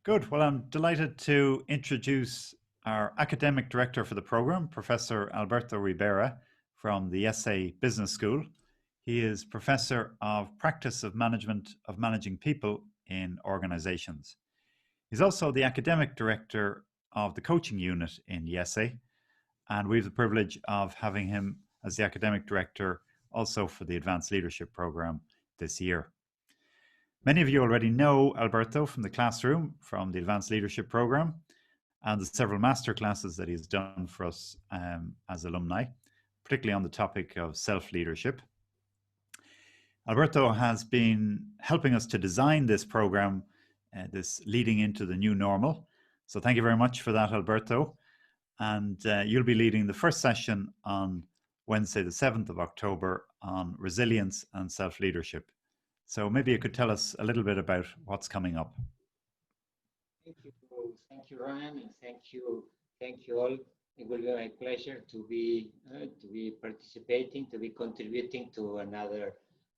Good. Well, I'm delighted to introduce our academic director for the program, Professor Alberto Ribera from the IESE Business School. He is Professor of Practice of Management of Managing People in Organizations. He's also the academic director of the coaching unit in IESE, and we have the privilege of having him as the academic director also for the Advanced Leadership Program this year. Many of you already know Alberto from the classroom, from the Advanced Leadership Program, and the several master classes that he's done for us as alumni, particularly on the topic of self-leadership. Alberto has been helping us to design this program, this leading into the new normal. So thank you very much for that, Alberto. And you'll be leading the first session on Wednesday, the 7th of October on resilience and self-leadership. So maybe you could tell us a little bit about what's coming up. Thank you, Ryan, and thank you all. It will be my pleasure to be participating, to be contributing to another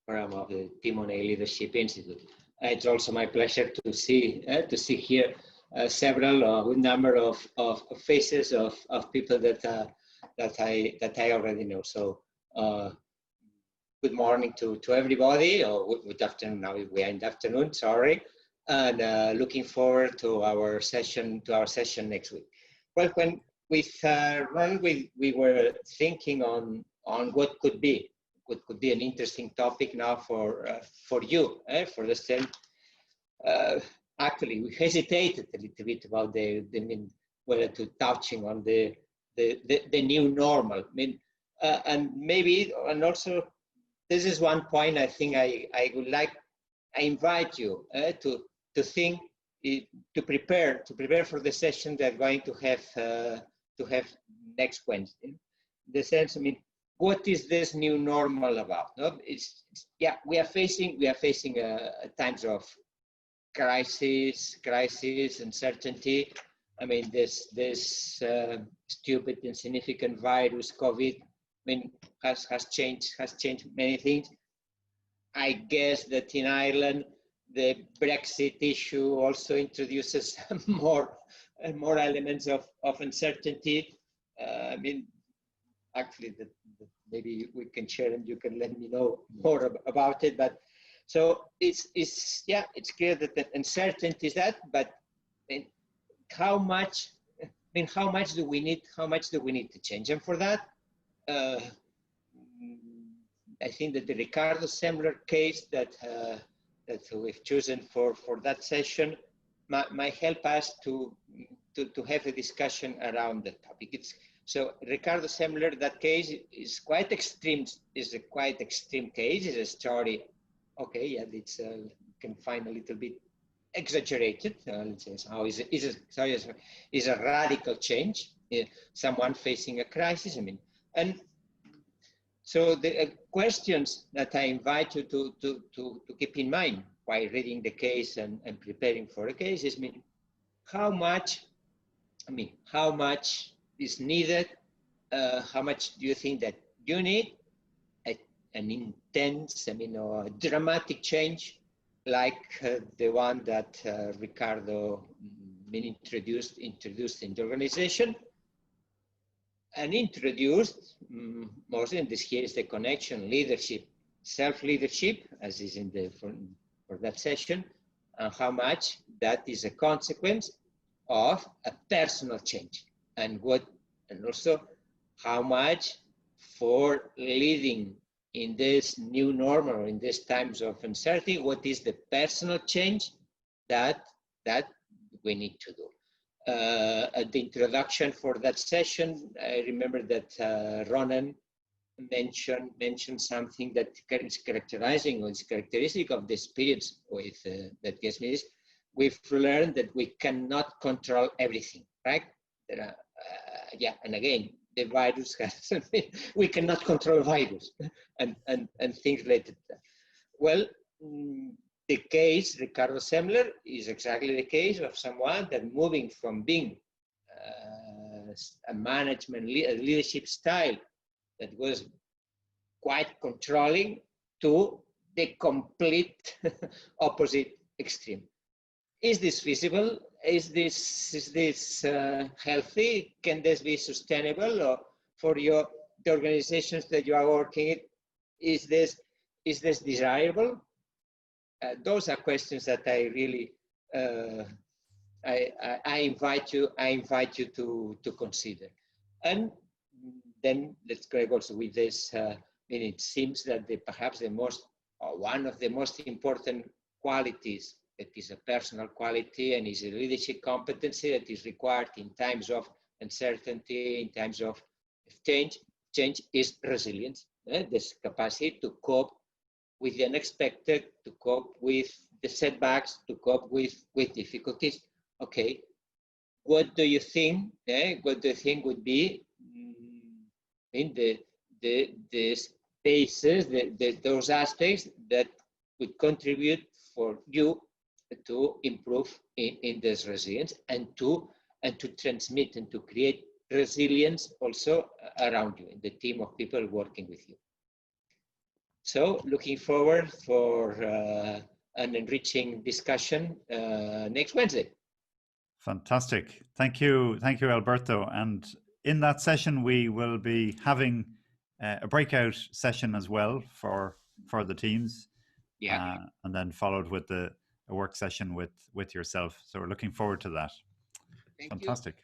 program of the Timoney Leadership Institute. It's also my pleasure to see here several good number of faces of people that I already know. So. Good morning to everybody, or good afternoon. Now we are in the afternoon. Sorry, and looking forward to our session next week. Well, when with Ron, we were thinking on what could be an interesting topic now for you, for the same. Actually, we hesitated a little bit about whether to touching on the new normal. I mean, and maybe and also. This is one point I think I invite you to think, to prepare for the session that we're going to have next Wednesday. In the sense, I mean, what is this new normal about? No, yeah, we are facing times of crisis, uncertainty. I mean, this stupid, insignificant virus, COVID. I mean, has changed many things. I guess that in Ireland, the Brexit issue also introduces more elements of uncertainty. I mean, actually, maybe we can share and you can let me know more about it. But so it's clear that the uncertainty is that. But I mean, how much do we need to change? And for that. I think that the Ricardo Semler case that we've chosen for that session might help us to have a discussion around the topic. So Ricardo Semler, that case is quite extreme. Is a quite extreme case. It's a story. Okay, yeah, it's you can find a little bit exaggerated. Let's say how is a radical change. Someone facing a crisis. I mean. And so the questions that I invite you to keep in mind while reading the case and preparing for a case is, I mean, how much is needed? How much do you think that you need an intense, or a dramatic change like the one that Ricardo introduced in the organization? And introduced, mostly in this case, the connection, leadership, self-leadership, as is in for that session, and how much that is a consequence of a personal change, and also how much for leading in this new normal, in these times of uncertainty, what is the personal change that we need to do. At the introduction for that session, I remember that Ronan mentioned something that is characterizing, or is characteristic of the experience with that gives me is, we've learned that we cannot control everything, right? There are, and again, the virus has, we cannot control virus and things related to that. Well, the case, Ricardo Semler, is exactly the case of someone that moving from being a leadership style that was quite controlling to the complete opposite extreme. Is this feasible? is this healthy? Can this be sustainable, or for the organizations that you are working in? Is this desirable? Those are questions that I really I invite you to consider. And then let's go also with this. It seems that perhaps the most, or one of the most important qualities that is a personal quality and is a leadership competency that is required in times of uncertainty, in times of change is resilience. This capacity to cope with the unexpected, to cope with the setbacks, to cope with difficulties. Okay, what do you think? What do you think would be in the spaces, those aspects that would contribute for you to improve in this resilience and to transmit and to create resilience also around you in the team of people working with you. So looking forward for an enriching discussion next Wednesday. Fantastic. Thank you, Alberto. And in that session, we will be having a breakout session as well for the teams. Yeah. And then followed with a work session with yourself. So we're looking forward to that. Fantastic.